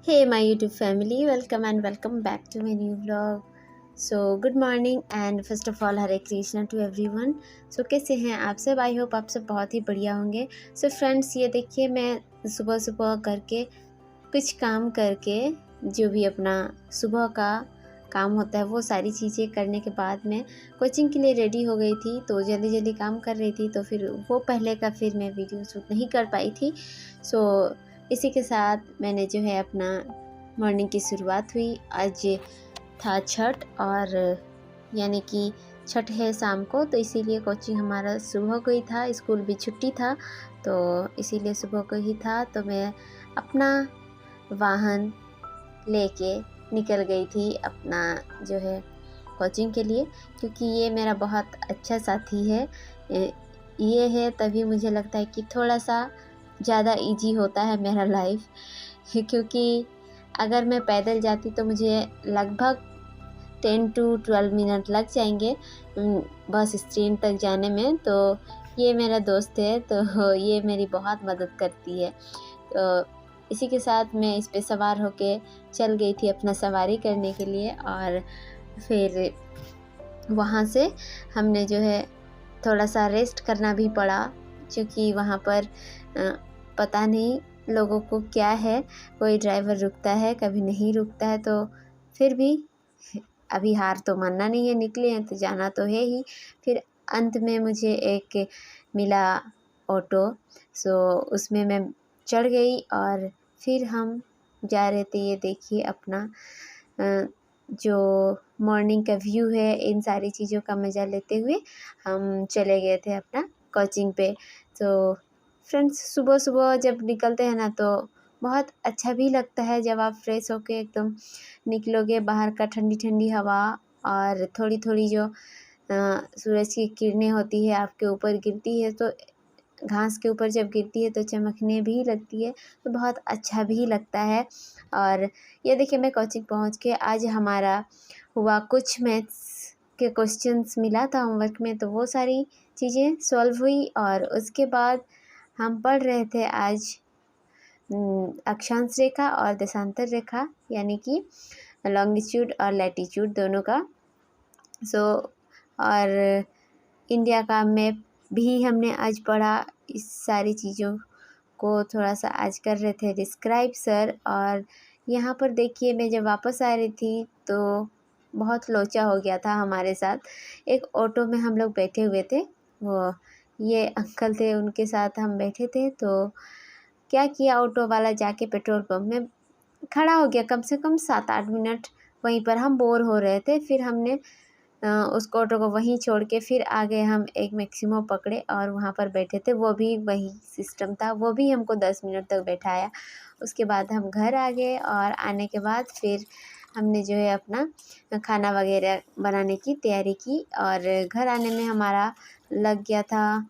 Hey, my YouTube family, welcome and welcome back to my new vlog. So, good morning and first of all, Hare Krishna to everyone. So, कैसे हैं आप सब? I hope आप सब बहुत ही बढ़िया होंगे. So, फ्रेंड्स, ये देखिए मैं सुबह सुबह करके कुछ काम करके जो भी अपना सुबह का काम होता है वो सारी चीज़ें करने के बाद मैं कोचिंग के लिए रेडी हो गई थी. तो जल्दी जल्दी काम कर रही थी, तो फिर वो पहले का फिर मैं वीडियो शूट नहीं कर पाई थी. सो इसी के साथ मैंने जो है अपना मॉर्निंग की शुरुआत हुई. आज था छठ, और यानी कि छठ है शाम को, तो इसीलिए कोचिंग हमारा सुबह को ही था. स्कूल भी छुट्टी था, तो इसीलिए सुबह को ही था. तो मैं अपना वाहन लेके निकल गई थी अपना जो है कोचिंग के लिए, क्योंकि ये मेरा बहुत अच्छा साथी है. ये है तभी मुझे लगता है कि थोड़ा सा ज़्यादा इजी होता है मेरा लाइफ, क्योंकि अगर मैं पैदल जाती तो मुझे लगभग 10 to 12 मिनट लग जाएंगे बस स्टैंड तक जाने में. तो ये मेरा दोस्त है, तो ये मेरी बहुत मदद करती है. तो इसी के साथ मैं इस पे सवार होके चल गई थी अपना सवारी करने के लिए. और फिर वहाँ से हमने जो है थोड़ा सा रेस्ट करना भी पड़ा, क्योंकि वहाँ पर पता नहीं लोगों को क्या है, कोई ड्राइवर रुकता है कभी नहीं रुकता है. तो फिर भी अभी हार तो मानना नहीं है, निकले हैं तो जाना तो है ही. फिर अंत में मुझे एक मिला ऑटो, सो उसमें मैं चढ़ गई और फिर हम जा रहे थे. ये देखिए अपना जो मॉर्निंग का व्यू है, इन सारी चीज़ों का मज़ा लेते हुए हम चले गए थे अपना कोचिंग पे. तो फ्रेंड्स, सुबह सुबह जब निकलते हैं ना, तो बहुत अच्छा भी लगता है जब आप फ्रेश होके एकदम निकलोगे. बाहर का ठंडी ठंडी हवा और थोड़ी थोड़ी जो सूरज की किरणें होती है आपके ऊपर गिरती है, तो घास के ऊपर जब गिरती है तो चमकने भी लगती है, तो बहुत अच्छा भी लगता है. और ये देखिए मैं कोचिंग पहुंच के आज हमारा हुआ कुछ मैथ्स के क्वेश्चंस मिला था होमवर्क में, तो वो सारी चीज़ें सॉल्व हुई. और उसके बाद हम पढ़ रहे थे आज अक्षांश रेखा और देशांतर रेखा, यानी कि लॉन्गिट्यूड और लैटिट्यूड दोनों का. सो और इंडिया का मैप भी हमने आज पढ़ा. इस सारी चीज़ों को थोड़ा सा आज कर रहे थे डिस्क्राइब सर. और यहाँ पर देखिए मैं जब वापस आ रही थी तो बहुत लोचा हो गया था हमारे साथ. एक ऑटो में हम लोग बैठे हुए थे, वो ये अंकल थे, उनके साथ हम बैठे थे. तो क्या किया, ऑटो वाला जाके पेट्रोल पंप में खड़ा हो गया. कम से कम 7-8 मिनट वहीं पर हम बोर हो रहे थे. फिर हमने उस ऑटो को वहीं छोड़ के फिर आगे हम एक मैक्सिमो पकड़े और वहाँ पर बैठे थे. वो भी वही सिस्टम था, वो भी हमको 10 मिनट तक बैठाया. उसके बाद हम घर आ गए, और आने के बाद फिर हमने जो है अपना खाना वगैरह बनाने की तैयारी की. और घर आने में हमारा लग गया था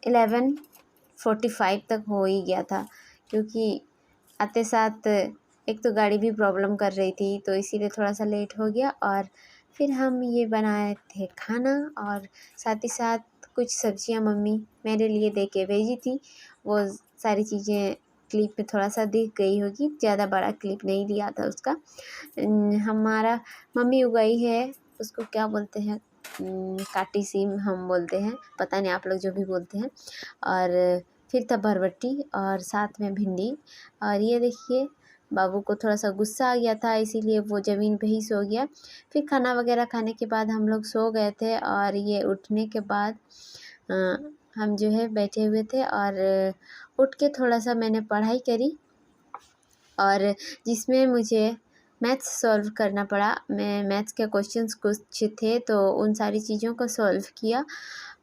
11:45 तक हो ही गया था, क्योंकि आते साथ एक तो गाड़ी भी प्रॉब्लम कर रही थी, तो इसीलिए थोड़ा सा लेट हो गया. और फिर हम ये बनाए थे खाना, और साथ ही साथ कुछ सब्जियां मम्मी मेरे लिए दे के भेजी थी. वो सारी चीज़ें क्लिप में थोड़ा सा दिख गई होगी, ज़्यादा बड़ा क्लिप नहीं दिया था उसका. हमारा मम्मी उगाई है, उसको क्या बोलते हैं, काटी सीम हम बोलते हैं, पता नहीं आप लोग जो भी बोलते हैं. और फिर था बरबट्टी और साथ में भिंडी. और ये देखिए बाबू को थोड़ा सा गुस्सा आ गया था, इसीलिए वो ज़मीन पे ही सो गया. फिर खाना वगैरह खाने के बाद हम लोग सो गए थे. और ये उठने के बाद अ, हम जो है बैठे हुए थे, और उठ के थोड़ा सा मैंने पढ़ाई करी, और जिसमें मुझे मैथ्स सॉल्व करना पड़ा. मैं मैथ्स के क्वेश्चंस कुछ थे, तो उन सारी चीज़ों को सॉल्व किया.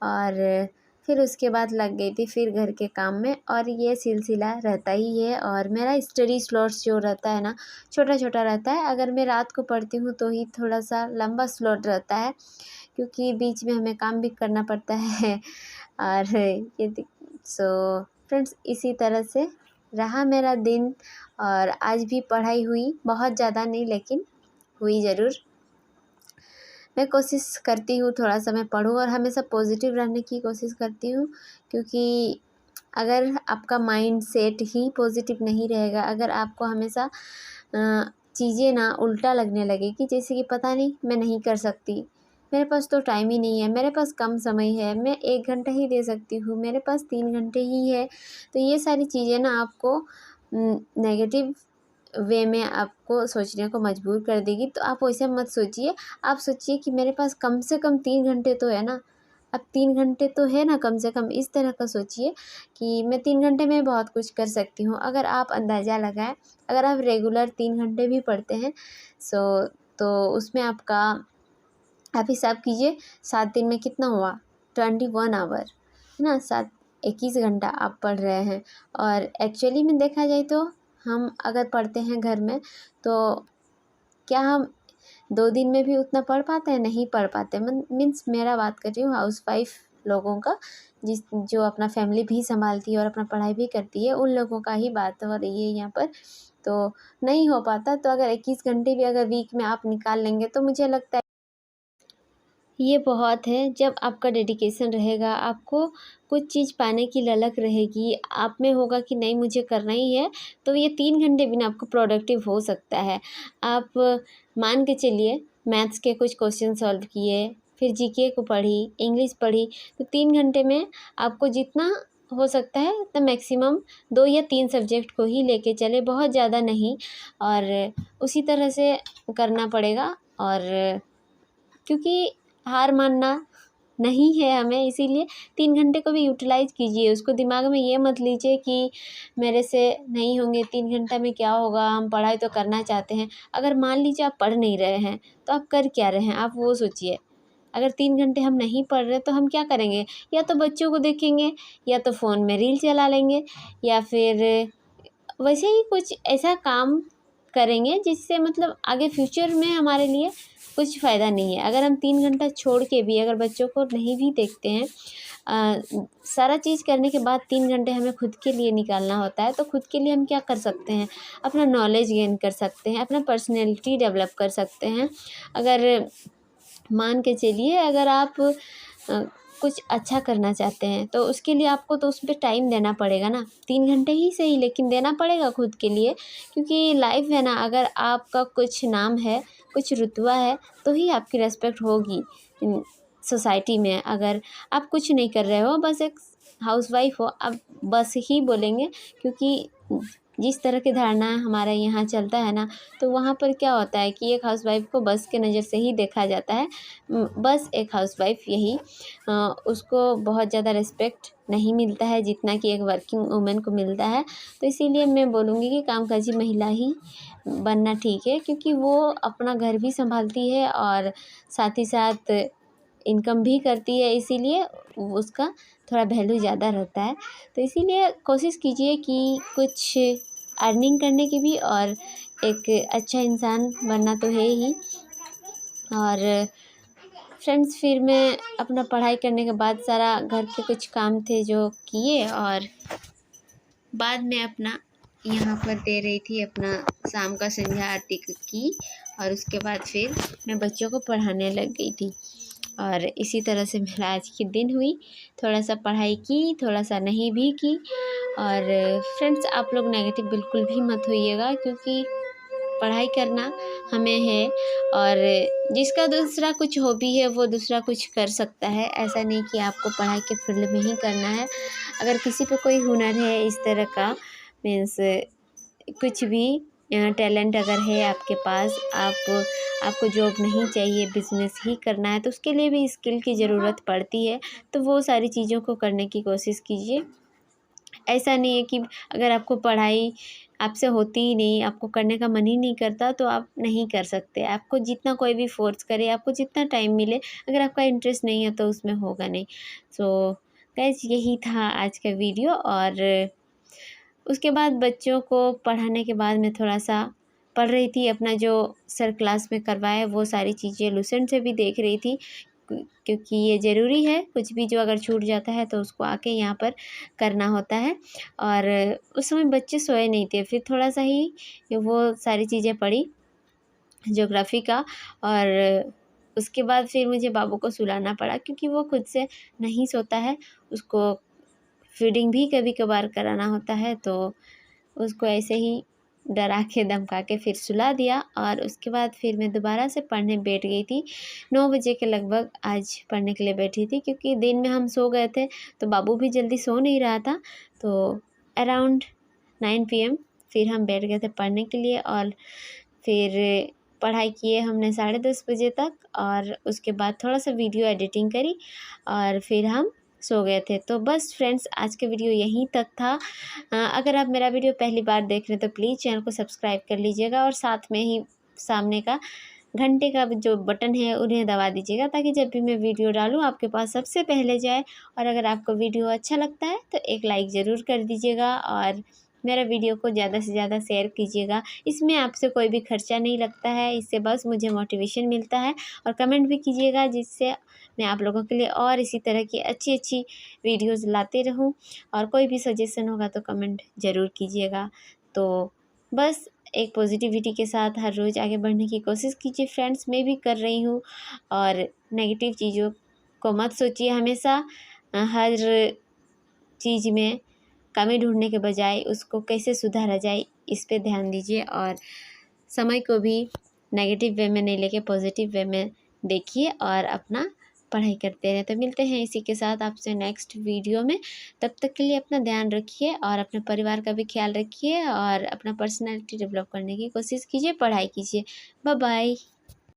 और फिर उसके बाद लग गई थी फिर घर के काम में. और ये सिलसिला रहता ही है. और मेरा स्टडी स्लॉट्स जो रहता है ना, छोटा छोटा रहता है. अगर मैं रात को पढ़ती हूँ तो ही थोड़ा सा लंबा स्लॉट रहता है, क्योंकि बीच में हमें काम भी करना पड़ता है. और ये सो फ्रेंड्स, इसी तरह से रहा मेरा दिन. और आज भी पढ़ाई हुई, बहुत ज़्यादा नहीं लेकिन हुई ज़रूर. मैं कोशिश करती हूँ थोड़ा सा मैं पढूँ, और हमेशा पॉजिटिव रहने की कोशिश करती हूँ, क्योंकि अगर आपका माइंड सेट ही पॉजिटिव नहीं रहेगा, अगर आपको हमेशा चीज़ें ना उल्टा लगने लगेगी, जैसे कि पता नहीं मैं नहीं कर सकती, मेरे पास तो टाइम ही नहीं है, मेरे पास कम समय है, मैं 1 घंटा ही दे सकती हूँ, मेरे पास 3 घंटे ही है, तो ये सारी चीज़ें ना आपको नेगेटिव वे में आपको सोचने को मजबूर कर देगी। तो आप वैसे मत सोचिए, आप सोचिए कि मेरे पास कम से कम 3 घंटे तो है ना, अब 3 घंटे तो है ना कम से कम, इस तरह का सोचिए कि मैं 3 घंटे में बहुत कुछ कर सकती हूँ। अगर आप अंदाज़ा लगाएं, अगर आप रेगुलर 3 घंटे भी पढ़ते हैं तो उसमें आपका, आप हिसाब कीजिए 7 दिन में कितना हुआ, 21 आवर है ना, 21 घंटा आप पढ़ रहे हैं। और एक्चुअली में देखा जाए तो हम अगर पढ़ते हैं घर में, तो क्या हम 2 दिन में भी उतना पढ़ पाते हैं? नहीं पढ़ पाते। मीन्स मेरा बात कर रही हूँ हाउसवाइफ लोगों का, जो अपना फैमिली भी संभालती है और अपना पढ़ाई भी करती है, उन लोगों का ही बात हो रही है यहाँ पर। तो नहीं हो पाता, तो अगर 21 घंटे भी अगर वीक में आप निकाल लेंगे तो मुझे लगता है ये बहुत है। जब आपका डेडिकेशन रहेगा, आपको कुछ चीज़ पाने की ललक रहेगी, आप में होगा कि नहीं मुझे करना ही है, तो ये 3 घंटे भी ना आपको प्रोडक्टिव हो सकता है। आप मान के चलिए, मैथ्स के कुछ क्वेश्चन सॉल्व किए, फिर जीके को पढ़ी, इंग्लिश पढ़ी, तो 3 घंटे में आपको जितना हो सकता है तो मैक्सिमम 2 या 3 सब्जेक्ट को ही लेके चले, बहुत ज़्यादा नहीं। और उसी तरह से करना पड़ेगा। और क्योंकि हार मानना नहीं है हमें, इसीलिए 3 घंटे को भी यूटिलाइज़ कीजिए। उसको दिमाग में ये मत लीजिए कि मेरे से नहीं होंगे, 3 घंटा में क्या होगा, हम पढ़ाई तो करना चाहते हैं। अगर मान लीजिए आप पढ़ नहीं रहे हैं, तो आप कर क्या रहे हैं, आप वो सोचिए। अगर 3 घंटे हम नहीं पढ़ रहे तो हम क्या करेंगे? या तो बच्चों को देखेंगे, या तो फ़ोन में रील चला लेंगे, या फिर वैसे ही कुछ ऐसा काम करेंगे जिससे मतलब आगे फ्यूचर में हमारे लिए कुछ फ़ायदा नहीं है। अगर हम 3 घंटा छोड़ के भी अगर बच्चों को नहीं भी देखते हैं, सारा चीज़ करने के बाद 3 घंटे हमें खुद के लिए निकालना होता है, तो खुद के लिए हम क्या कर सकते हैं? अपना नॉलेज गेन कर सकते हैं, अपना पर्सनैलिटी डेवलप कर सकते हैं। अगर मान के चलिए, अगर आप कुछ अच्छा करना चाहते हैं, तो उसके लिए आपको तो उस पे टाइम देना पड़ेगा ना, 3 घंटे ही सही लेकिन देना पड़ेगा खुद के लिए। क्योंकि लाइफ है ना, अगर आपका कुछ नाम है, कुछ रुतबा है, तो ही आपकी रिस्पेक्ट होगी सोसाइटी में। अगर आप कुछ नहीं कर रहे हो, बस एक हाउसवाइफ हो, आप बस ही बोलेंगे, क्योंकि जिस तरह की धारणा हमारे यहाँ चलता है ना, तो वहाँ पर क्या होता है कि एक हाउसवाइफ को बस के नज़र से ही देखा जाता है। बस एक हाउसवाइफ यही, उसको बहुत ज़्यादा रिस्पेक्ट नहीं मिलता है जितना कि एक वर्किंग वूमेन को मिलता है। तो इसीलिए मैं बोलूँगी कि कामकाजी महिला ही बनना ठीक है, क्योंकि वो अपना घर भी संभालती है और साथ ही साथ इनकम भी करती है, इसीलिए उसका थोड़ा वैल्यू ज़्यादा रहता है। तो इसीलिए कोशिश कीजिए कि कुछ अर्निंग करने की भी, और एक अच्छा इंसान बनना तो है ही। और फ्रेंड्स, फिर मैं अपना पढ़ाई करने के बाद सारा घर के कुछ काम थे जो किए, और बाद में अपना यहाँ पर दे रही थी अपना शाम का संध्या आरती की, और उसके बाद फिर मैं बच्चों को पढ़ाने लग गई थी। और इसी तरह से मेरा आज की दिन हुई, थोड़ा सा पढ़ाई की, थोड़ा सा नहीं भी की। और फ्रेंड्स, आप लोग नेगेटिव बिल्कुल भी मत होइएगा, क्योंकि पढ़ाई करना हमें है, और जिसका दूसरा कुछ हॉबी है वो दूसरा कुछ कर सकता है। ऐसा नहीं कि आपको पढ़ाई के फील्ड में ही करना है। अगर किसी पे कोई हुनर है इस तरह का, मीन्स कुछ भी टैलेंट अगर है आपके पास, आपको जॉब नहीं चाहिए, बिज़नेस ही करना है, तो उसके लिए भी स्किल की ज़रूरत पड़ती है। तो वो सारी चीज़ों को करने की कोशिश कीजिए। ऐसा नहीं है कि अगर आपको पढ़ाई आपसे होती ही नहीं, आपको करने का मन ही नहीं करता, तो आप नहीं कर सकते। आपको जितना कोई भी फ़ोर्स करे, आपको जितना टाइम मिले, अगर आपका इंटरेस्ट नहीं है तो उसमें होगा नहीं। सो गाइस, यही था आज का वीडियो। और उसके बाद बच्चों को पढ़ाने के बाद मैं थोड़ा सा पढ़ रही थी, अपना जो सर क्लास में करवाए वो सारी चीज़ें लुसेंट से भी देख रही थी, क्योंकि ये ज़रूरी है, कुछ भी जो अगर छूट जाता है तो उसको आके यहाँ पर करना होता है। और उस समय बच्चे सोए नहीं थे, फिर थोड़ा सा ही वो सारी चीज़ें पढ़ी ज्योग्राफी का। और उसके बाद फिर मुझे बाबू को सुलाना पड़ा, क्योंकि वो खुद से नहीं सोता है, उसको फीडिंग भी कभी कभार कराना होता है, तो उसको ऐसे ही डरा के धमका के फिर सुला दिया। और उसके बाद फिर मैं दोबारा से पढ़ने बैठ गई थी। 9 बजे के लगभग आज पढ़ने के लिए बैठी थी, क्योंकि दिन में हम सो गए थे तो बाबू भी जल्दी सो नहीं रहा था। तो अराउंड 9 PM फिर हम बैठ गए थे पढ़ने के लिए, और फिर पढ़ाई किए हमने 10:30 बजे तक, और उसके बाद थोड़ा सा वीडियो एडिटिंग करी और फिर हम सो गए थे। तो बस फ्रेंड्स, आज का वीडियो यहीं तक था। अगर आप मेरा वीडियो पहली बार देख रहे हैं तो प्लीज़ चैनल को सब्सक्राइब कर लीजिएगा, और साथ में ही सामने का घंटे का जो बटन है उन्हें दबा दीजिएगा, ताकि जब भी मैं वीडियो डालूँ आपके पास सबसे पहले जाए। और अगर आपको वीडियो अच्छा लगता है तो एक लाइक ज़रूर कर दीजिएगा, और मेरा वीडियो को ज़्यादा से ज़्यादा शेयर कीजिएगा। इसमें आपसे कोई भी खर्चा नहीं लगता है, इससे बस मुझे मोटिवेशन मिलता है। और कमेंट भी कीजिएगा, जिससे मैं आप लोगों के लिए और इसी तरह की अच्छी अच्छी वीडियोज़ लाते रहूँ। और कोई भी सजेशन होगा तो कमेंट ज़रूर कीजिएगा। तो बस एक पॉजिटिविटी के साथ हर रोज़ आगे बढ़ने की कोशिश कीजिए फ्रेंड्स, मैं भी कर रही हूँ। और नेगेटिव चीज़ों को मत सोचिए हमेशा। हर चीज़ में कमी ढूंढने के बजाय उसको कैसे सुधारा जाए, इस पे ध्यान दीजिए। और समय को भी नेगेटिव वे में नहीं लेके पॉजिटिव वे में देखिए, और अपना पढ़ाई करते रहें। तो मिलते हैं इसी के साथ आपसे नेक्स्ट वीडियो में। तब तक के लिए अपना ध्यान रखिए, और अपने परिवार का भी ख्याल रखिए, और अपना पर्सनैलिटी डेवलप करने की कोशिश कीजिए, पढ़ाई कीजिए। Bye bye.